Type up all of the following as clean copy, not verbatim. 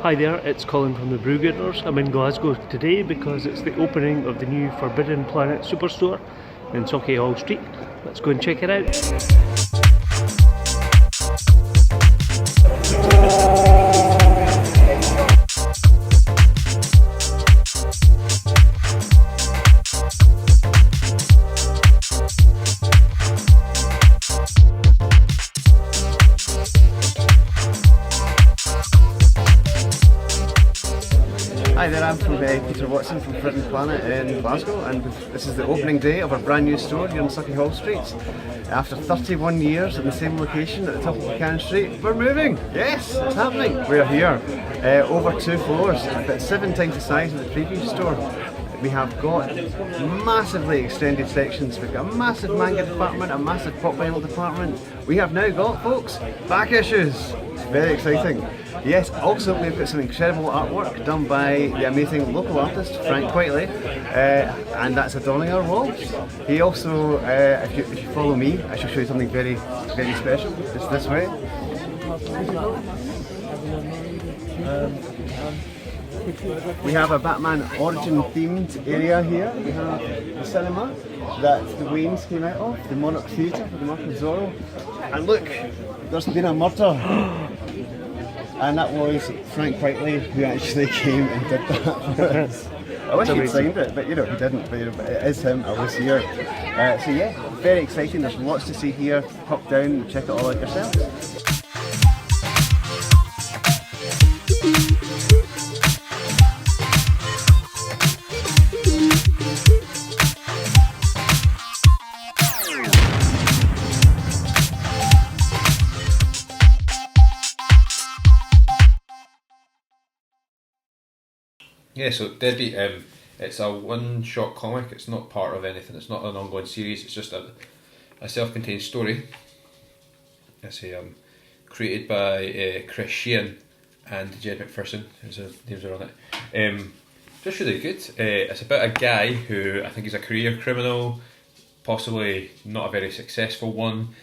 Hi there, it's Colin from the Brewgooders. I'm in Glasgow today because it's the opening of the new Forbidden Planet Superstore in Sauchiehall Street. Let's go and check it out. Hi there, I'm from Peter Watson from Forbidden Planet in Glasgow, and this is the opening day of our brand new store here in Sauchiehall Street. After 31 years in the same location at the top of Buchanan Street, we're moving! Yes, it's happening! We're here, over 2 floors, about 7 times the size of the previous store. We have got massively extended sections. We've got a massive manga department, a massive pop vinyl department. We have now got, folks, back issues. It's very exciting. Yes, also we've got some incredible artwork done by the amazing local artist Frank Whiteley, and that's adorning our walls. He also, if you follow me, I shall show you something very, very special. It's this way. We have a Batman origin themed area here. We have the cinema that the Waynes came out of, the Monarch Theatre for the Mark of Zorro. And look, there's been a murder. And that was Frank Whiteley who actually came and did that for us. I wish he'd signed it, but he didn't. But it is him, I was here. So yeah, very exciting. There's lots to see here. Pop down and check it all out yourself. Yeah, so Deadbeat, it's a one-shot comic. It's not part of anything. It's not an ongoing series. It's just a self-contained story. It's created by Chris Sheehan and Jed McPherson, whose names are on it. Just really good. It's about a guy who I think is a career criminal, possibly not a very successful one.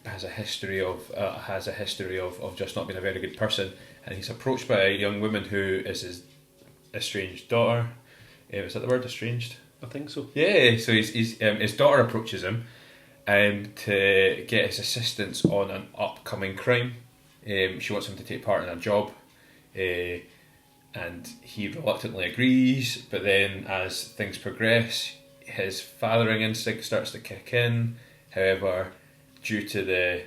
Has a history of just not being a very good person, and he's approached by a young woman who is his estranged daughter. Is that the word, estranged? I think so. Yeah, so his daughter approaches him to get his assistance on an upcoming crime. She wants him to take part in a job, and he reluctantly agrees, but then as things progress, his fathering instinct starts to kick in. However, due to the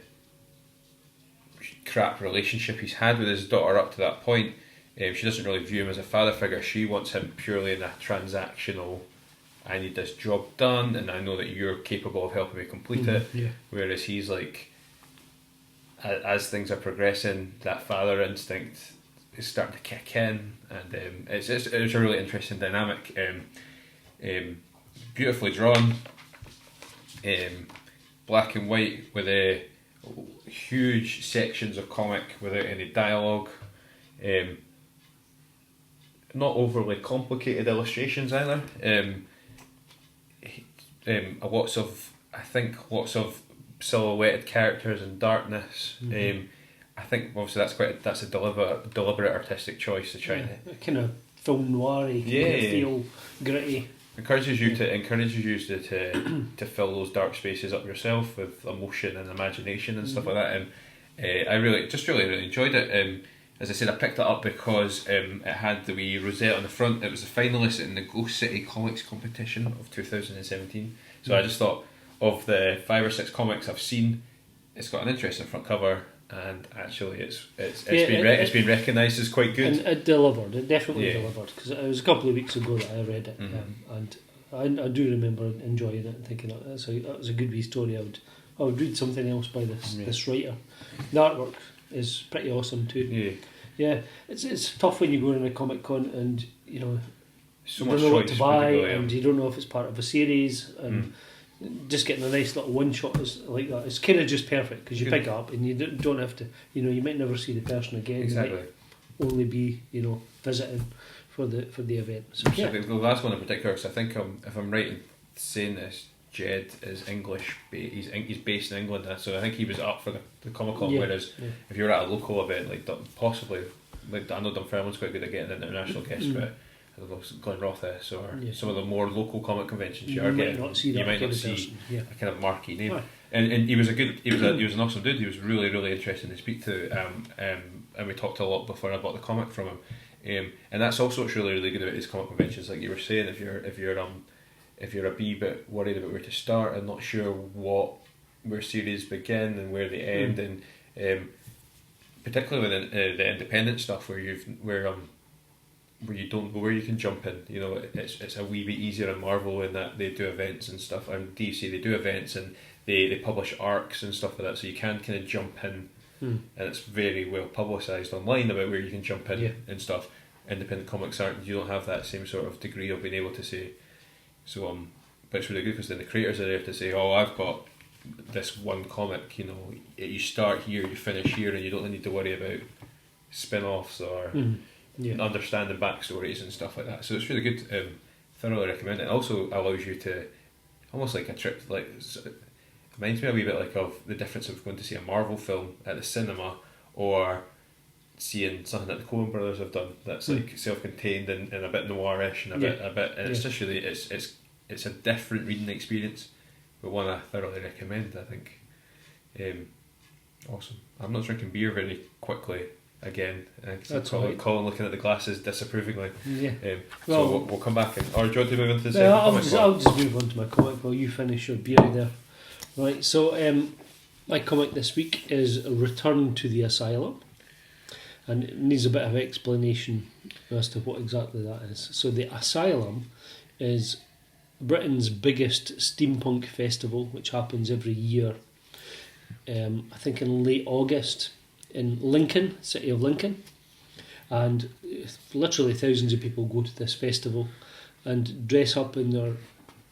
crap relationship he's had with his daughter up to that point, she doesn't really view him as a father figure. She wants him purely in a transactional, I need this job done and I know that you're capable of helping me complete it. Yeah. Whereas he's like, as things are progressing, that father instinct is starting to kick in, and it's a really interesting dynamic. Beautifully drawn, black and white with huge sections of comic without any dialogue. Not overly complicated illustrations either. Lots of silhouetted characters and darkness. Mm-hmm. I think obviously that's a deliberate artistic choice to try and kind of film noir, kind of feel gritty. Encourages you to fill those dark spaces up yourself with emotion and imagination and stuff like that. And I really enjoyed it. As I said, I picked it up because it had the wee rosette on the front. It was a finalist in the Ghost City Comics competition of 2017. So I just thought, of the 5 or 6 comics I've seen, it's got an interesting front cover, and actually it's been recognised as quite good. And it delivered. It definitely delivered, because it was a couple of weeks ago that I read it, and I do remember enjoying it and thinking that was a good wee story. I would read something else by this writer. The artwork is pretty awesome too. Yeah, it's tough when you go in a Comic Con and you don't know what to buy, and you don't know if it's part of a series, and just getting a nice little one shot is like that. It's kind of just perfect because you pick it up and you don't have to. You might never see the person again. Exactly. You might only be visiting for the event. So the last one in particular, because I think if I'm right in saying this, Jed is English. He's based in England, so I think he was up for the Comic Con. Whereas if you're at a local event like possibly, like I know Dunfermline's quite good at getting international guests, but I don't know, Glenrothes or some of the more local comic conventions you might not see a kind of marquee name. Right. And he was he was an awesome dude. He was really, really interesting to speak to. And we talked a lot before I bought the comic from him. And that's also what's really, really good about his comic conventions. Like you were saying, if you're a wee bit worried about where to start and not sure where series begin and where they end, and particularly with the independent stuff where you don't know where you can jump in, it's a wee bit easier in Marvel in that they do events and stuff, and DC they do events and they publish arcs and stuff like that, so you can kind of jump in, and it's very well publicised online about where you can jump in and stuff. Independent comics aren't, you don't have that same sort of degree of being able to say. So but it's really good because then the creators are there to say, oh, I've got this one comic, you start here, you finish here, and you don't need to worry about spin-offs or understanding backstories and stuff like that. So it's really good. Thoroughly recommend it. It also allows you to, almost like a trip, like it reminds me a wee bit like of the difference of going to see a Marvel film at the cinema or seeing something that the Colin brothers have done that's like self-contained and a bit noirish and a bit, and it's just really it's a different reading experience, but one I thoroughly recommend. I think awesome. I'm not drinking beer very quickly again. Colin looking at the glasses disapprovingly. So we'll come back or do you want to move into the second comic? I'll just move on to my comic while you finish your beer there. Right, so my comic this week is Return to the Asylum, and it needs a bit of explanation as to what exactly that is. So the Asylum is Britain's biggest steampunk festival, which happens every year, I think in late August in Lincoln, city of Lincoln, and literally thousands of people go to this festival and dress up in their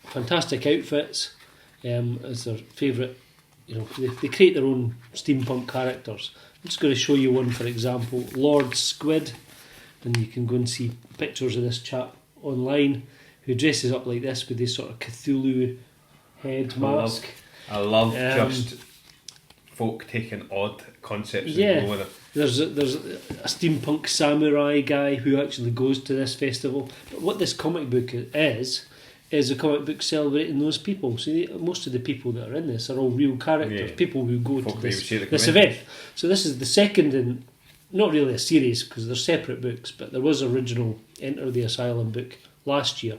fantastic outfits as their favourite. They create their own steampunk characters. I'm just going to show you one, for example, Lord Squid, and you can go and see pictures of this chap online who dresses up like this with this sort of Cthulhu head mask. I love just folk taking odd concepts and going with it. There's a steampunk samurai guy who actually goes to this festival. But what this comic book is a comic book celebrating those people. So most of the people that are in this are all real characters, people who go to this event. So this is the second in, not really a series because they're separate books, but there was original Enter the Asylum book last year,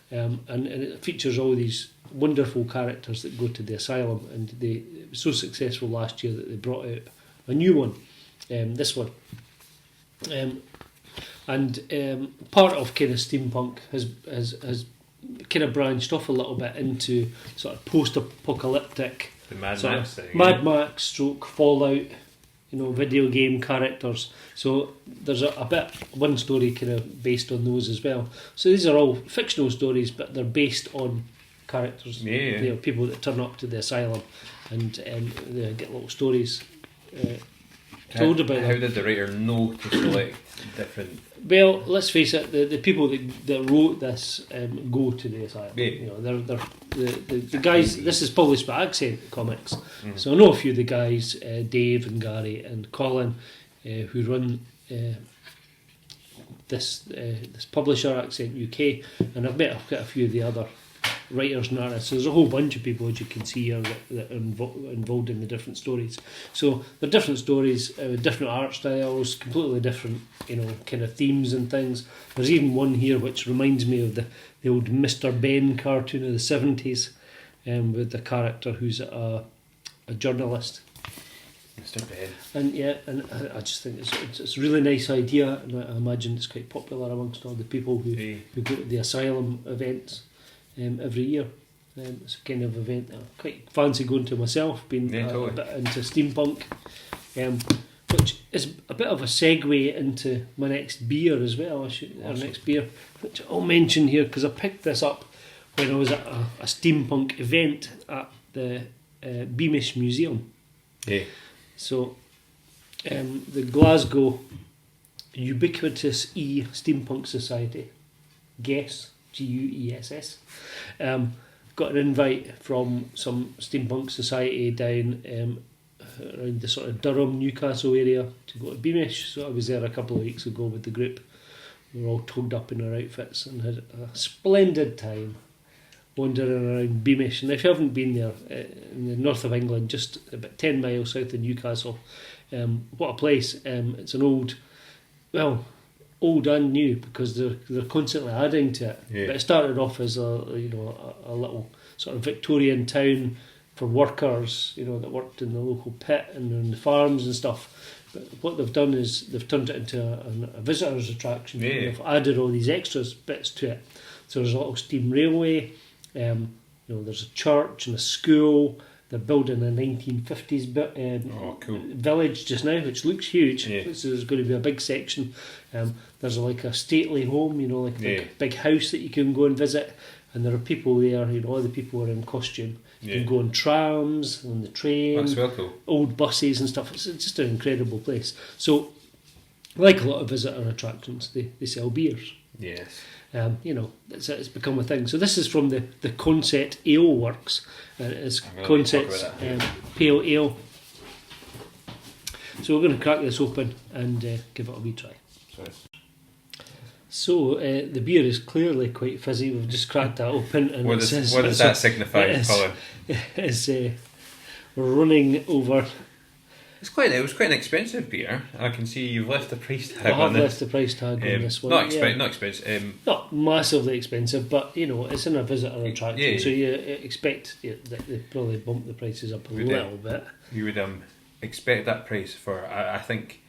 and it features all these wonderful characters that go to the asylum, and it was so successful last year that they brought out a new one, this one. Part of kind of steampunk has kind of branched off a little bit into sort of post-apocalyptic, the Mad Max thing, Mad Max stroke Fallout, video game characters. So there's a bit, one story kind of based on those as well. So these are all fictional stories, but they're based on characters, people that turn up to the asylum, and they get little stories told about them. How did the writer know to select different? Well, let's face it, the people that wrote this go to the asylum. They're the guys. This is published by Accent Comics, so I know a few of the guys, Dave and Gary and Colin, who run this publisher, Accent UK, and I've met quite a few of the other writers and artists. So there's a whole bunch of people, as you can see here, that are involved in the different stories. So they're different stories, different art styles, completely different, kind of themes and things. There's even one here which reminds me of the old Mr. Ben cartoon of the 70s, with the character who's a journalist. Mr. Ben. And I just think it's a really nice idea, and I imagine it's quite popular amongst all the people who go to the asylum events every year. It's a kind of event that I quite fancy going to myself, being a bit into steampunk, which is a bit of a segue into my next beer as well. Our next beer, which I'll mention here because I picked this up when I was at a steampunk event at the Beamish Museum. So the Glasgow Ubiquitous Steampunk Society, GUESS, GUESS, got got an invite from some steampunk society down around the sort of Durham, Newcastle area to go to Beamish. So I was there a couple of weeks ago with the group. We were all togged up in our outfits and had a splendid time wandering around Beamish. And if you haven't been there, in the north of England, just about 10 miles south of Newcastle, what a place. It's an old and new, because they're constantly adding to it. Yeah. But it started off as a little sort of Victorian town for workers, that worked in the local pit and in the farms and stuff. But what they've done is they've turned it into a visitors attraction. Yeah. They've added all these extras bits to it. So there's a little steam railway. There's a church and a school. They're building a 1950s cool. village just now, which looks huge. Yeah. So there's going to be a big section. There's like a stately home, like a big house that you can go and visit. And there are people there, all the people are in costume. You can go on trams, on the train, That's well cool. old buses and stuff. It's just an incredible place. So, like a lot of visitor attractions, they sell beers. Yes. It's become a thing. So this is from the Concept Ale Works. It's Concept's Pale Ale. So we're going to crack this open and give it a wee try. Sorry. So the beer is clearly quite fizzy. We've just cracked that open. And What does that signify, Colin? It's running over. It was quite an expensive beer. I can see you've left the price tag I on have this. left the price tag on this one. Not expensive. Not massively expensive, but it's in a visitor attraction, Yeah. so you expect that they probably bump the prices up a little bit. You would expect that price for. I think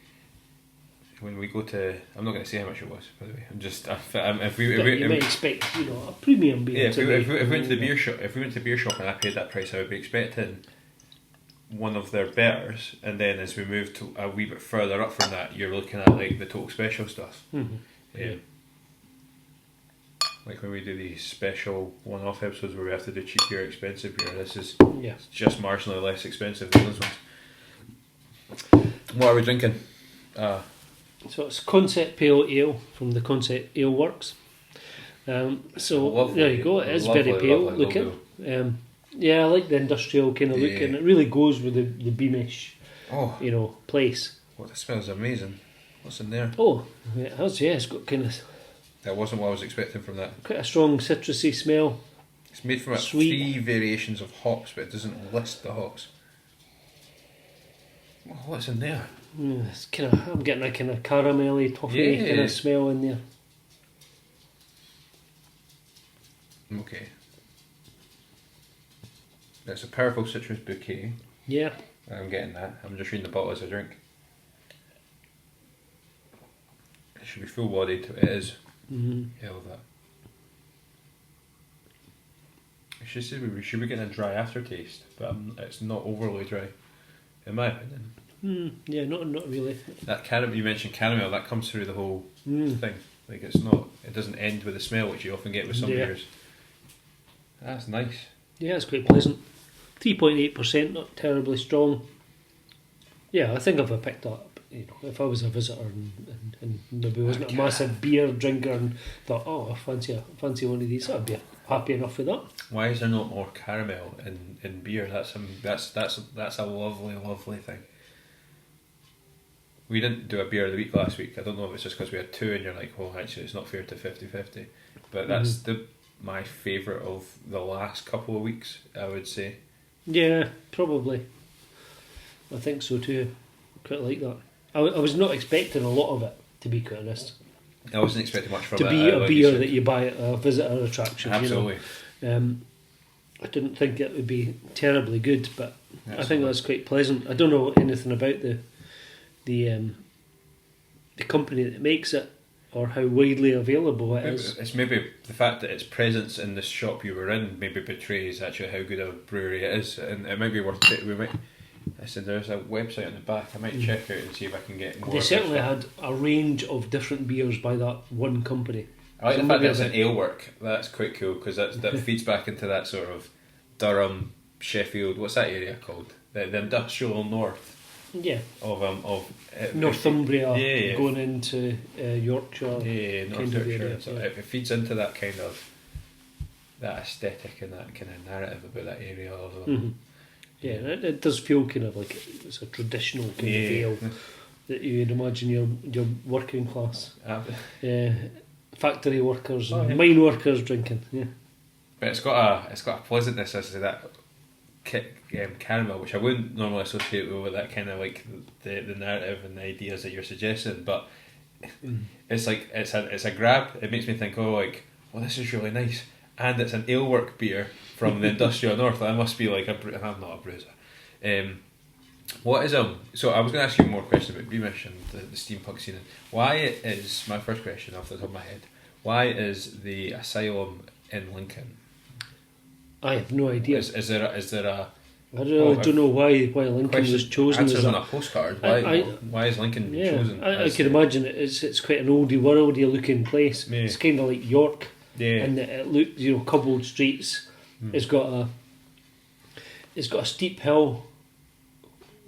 when we go to, I'm not going to say how much it was. By the way, I'm just You might expect a premium beer. Yeah, if we went to the beer shop, and I paid that price, I would be expecting one of their betters, and then as we move to a wee bit further up from that, you're looking at like the total special stuff. Mm-hmm. Yeah. Like when we do these special one-off episodes where we have to do cheap beer, expensive beer. This is just marginally less expensive than those ones. What are we drinking? So it's Concept Pale Ale from the Concept Ale Works. So Lovely, there you go. It is very pale looking. I like the industrial kind of look, and it really goes with the Beamish, place. What, this smells amazing. What's in there? Oh, it has. Yeah, it's got kind of. That wasn't what I was expecting from that. Quite a strong citrusy smell. It's made from Sweet. 3 variations of hops, but it doesn't list the hops. Oh, what's in there? It's kind of. I'm getting a kind of caramelly, toffee kind of smell in there. Okay. It's a powerful citrus bouquet. Yeah. I'm getting that. I'm just reading the bottle as I drink. It should be full bodied. It is. Mm-hmm. Hell of that. It should be getting a dry aftertaste, but it's not overly dry, in my opinion. Yeah, not really. That caramel, you mentioned caramel, that comes through the whole thing. Like it doesn't end with a smell, which you often get with some beers. That's nice. Yeah, it's quite pleasant. 3.8%, not terribly strong. Yeah, I think if I picked up, if I was a visitor and maybe wasn't a massive beer drinker and thought, I fancy one of these, I'd be happy enough with that. Why is there not more caramel in beer? That's a lovely, lovely thing. We didn't do a beer of the week last week. I don't know if it's just because we had 2 and you're like, well, actually it's not fair to 50-50. But that's my favourite of the last couple of weeks, I would say. Yeah, probably. I think so too. Quite like that. I was not expecting a lot of it, to be quite honest. I wasn't expecting much from it. To be a beer that you buy at a visitor attraction. Absolutely. I didn't think it would be terribly good, but I think that's quite pleasant. I don't know anything about the company that makes it, or how widely available it is. It's maybe the fact that its presence in this shop you were in maybe betrays actually how good a brewery it is, and it might be worth it. I said there's a website on the back. I might check out and see if I can get more. They certainly had a range of different beers by that one company. I like the fact that it's an ale work. That's quite cool because that feeds back into that sort of Durham, Sheffield. What's that area called? The industrial north. Yeah. Of Northumbria, going into Yorkshire. Yeah, North Yorkshire. So it feeds into that kind of that aesthetic and that kind of narrative about that area. Yeah, it does feel kind of like it's a traditional kind of ale that you'd imagine your working class, factory workers, mine workers drinking. Yeah, but it's got a pleasantness as to that caramel, which I wouldn't normally associate with that kind of like the narrative and the ideas that you're suggesting. But it's like it's a grab. It makes me think, this is really nice, and it's an alework beer from the industrial north. I must be like I'm not a bruiser. What is so I was going to ask you more questions about Beamish and the steampunk scene. Why is my first question off the top of my head? Why is the asylum in Lincoln? I have no idea. Is there a I don't know why Lincoln was chosen as on a postcard. Why is Lincoln chosen? I can imagine it's quite an oldie worldy looking place. Yeah. It's kind of like York, and it looks cobbled streets. It's got a steep hill.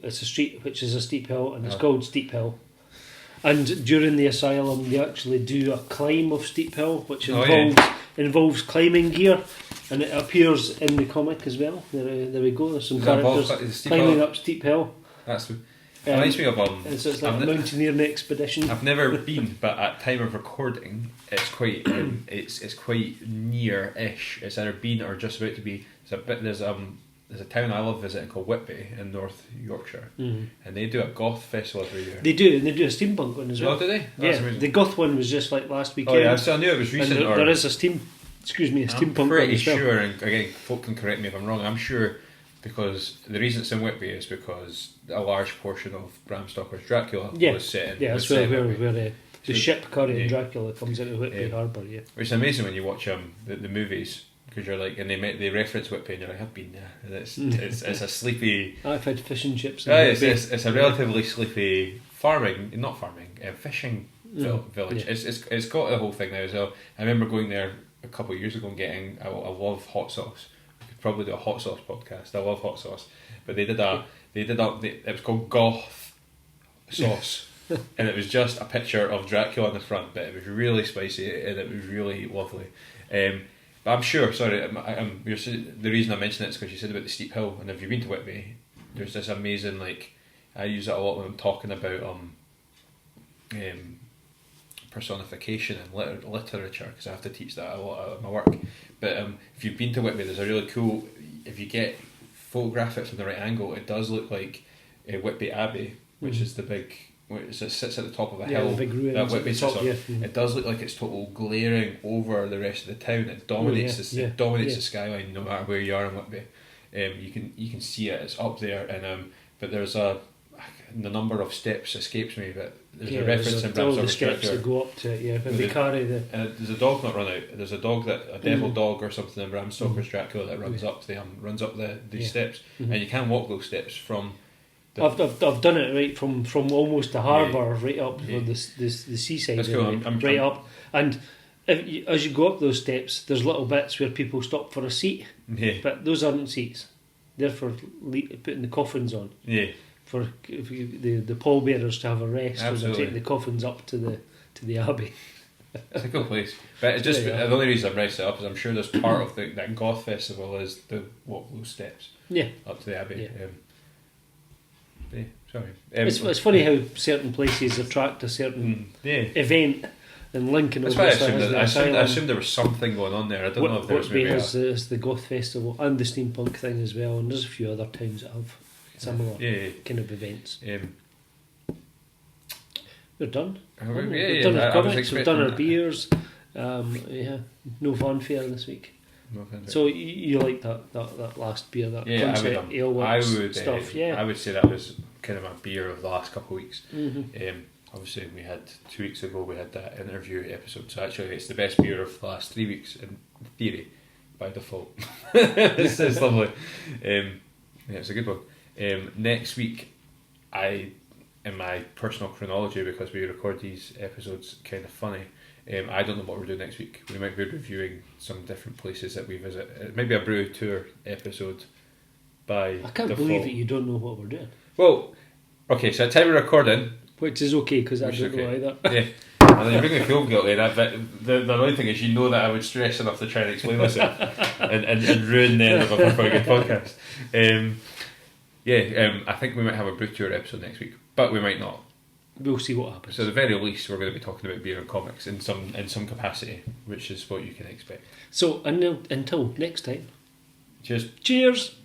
It's a street which is a steep hill, and it's called Steep Hill. And during the asylum, they actually do a climb of Steep Hill, which involves climbing gear, and it appears in the comic as well. There we go. There's some characters climbing up Steep Hill. That's reminds me of so it's like a mountaineering expedition. I've never been, but at time of recording, it's quite it's quite near-ish. It's either been or just about to be. There's a town I love visiting called Whitby in North Yorkshire, and they do a goth festival every year. They do, and they do a steampunk one as well. Oh, do they? That's amazing. The goth one was just like last weekend. Oh yeah, so I knew it was recent. And there is a steampunk one. I'm pretty sure, and again, folk can correct me if I'm wrong. I'm sure because the reason it's in Whitby is because a large portion of Bram Stoker's Dracula was set in. Yeah, that's where the ship carrying Dracula comes into Whitby Harbour. Yeah, which is amazing when you watch the movies. Because you're like, and they reference Whitby, and you're like, I've been there. And it's a sleepy. I've had fish and chips. It's a relatively sleepy fishing village. Yeah. It's got the whole thing now as well. I remember going there a couple of years ago and getting. I love hot sauce. We could probably do a hot sauce podcast. I love hot sauce, but it was called Goth sauce. And it was just a picture of Dracula on the front, but it was really spicy and it was really lovely. But I'm sure, the reason I mentioned it is because you said about the steep hill, and if you've been to Whitby, there's this amazing, I use it a lot when I'm talking about personification and literature, because I have to teach that a lot out of my work. But if you've been to Whitby, there's a really cool, if you photograph it from the right angle, it does look like Whitby Abbey, which is the big... It sits at the top of a hill. The big ruins that Whitby sits on. It does look like it's total glaring over the rest of the town. It dominates the skyline no matter where you are in Whitby. You can see it. It's up there, and but there's the number of steps escapes me, but there's a reference in Bram Stoker's steps that go up to it. Yeah, they carry the. There's a dog not run out. There's a dog a devil dog or something in Bram Stoker's Dracula that runs up the steps, and you can walk those steps from. I've done it right from almost the harbour right up to the seaside. That's cool. I'm up, and as you go up those steps, there's little bits where people stop for a seat, but those aren't seats. They're for putting the coffins on. Yeah. For the pallbearers to have a rest as they take the coffins up to the abbey. It's a cool place, but it's just the only reason I brought it up is I'm sure there's part of that goth festival is the walk those steps. Yeah. Up to the abbey. Yeah. Sorry. It's funny how certain places attract a certain event, and Lincoln. That's why I assumed there was something going on there. I don't know if there was maybe has the Goth Festival and the steampunk thing as well, and there's a few other towns that have similar kind of events. We're done. We've done our comics. We've done our beers. No fanfare this week. So you like that last beer, that concept ale stuff? I would say that was kind of my beer of the last couple of weeks. Obviously, we had 2 weeks ago. We had that interview episode. So actually, it's the best beer of the last 3 weeks in theory, by default. It's lovely. It's a good one. Next week, in my personal chronology, because we record these episodes kind of funny. I don't know what we're doing next week. We might be reviewing some different places that we visit. It might be a brew tour episode by I can't believe that you don't know what we're doing. Well, okay, so at the time of recording... Which is okay, because I don't know either. Yeah. And then you're making me feel guilty. The annoying thing is you know that I would stress enough to try and explain myself. and ruin the end of a very good podcast. I think we might have a brew tour episode next week, but we might not. We'll see what happens. So at the very least, we're going to be talking about beer and comics in some capacity, which is what you can expect. So until next time. Cheers. Cheers.